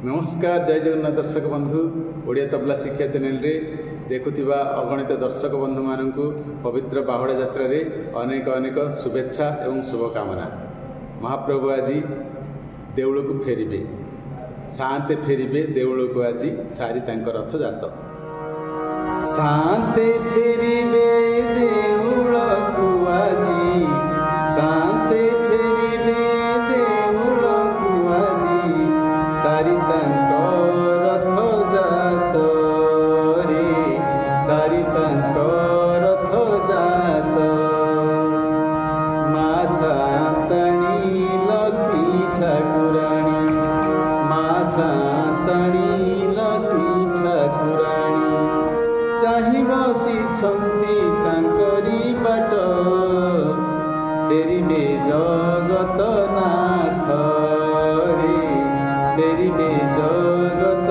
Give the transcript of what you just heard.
नमस्कार जय जगन्नाथ दर्शक बंधु ओडिया तबला शिक्षा चैनल रे देखुथिबा अगणित दर्शक बंधु माननकु पवित्र बाहुड़ा यात्रा रे अनेक अनेक शुभेच्छा एवं शुभकामना। महाप्रभु आज देउल को फेरिबे शांते फेरिबे देउल को आज सारी तांकर रथ जात शांते फेरिबे देउल को आज शांते फेरिबे देउल को आज सारी तांकर रथ जात रे सारी तांकर रथ जात माँ शांतनी लक्ष्मी ठाकुराणी माँ शांतनी लक्ष्मी ठाकुराणी चाहि बसिछन्ति तांकरी बाट फेरिबे जगत नाथ रे फेरिबे जगत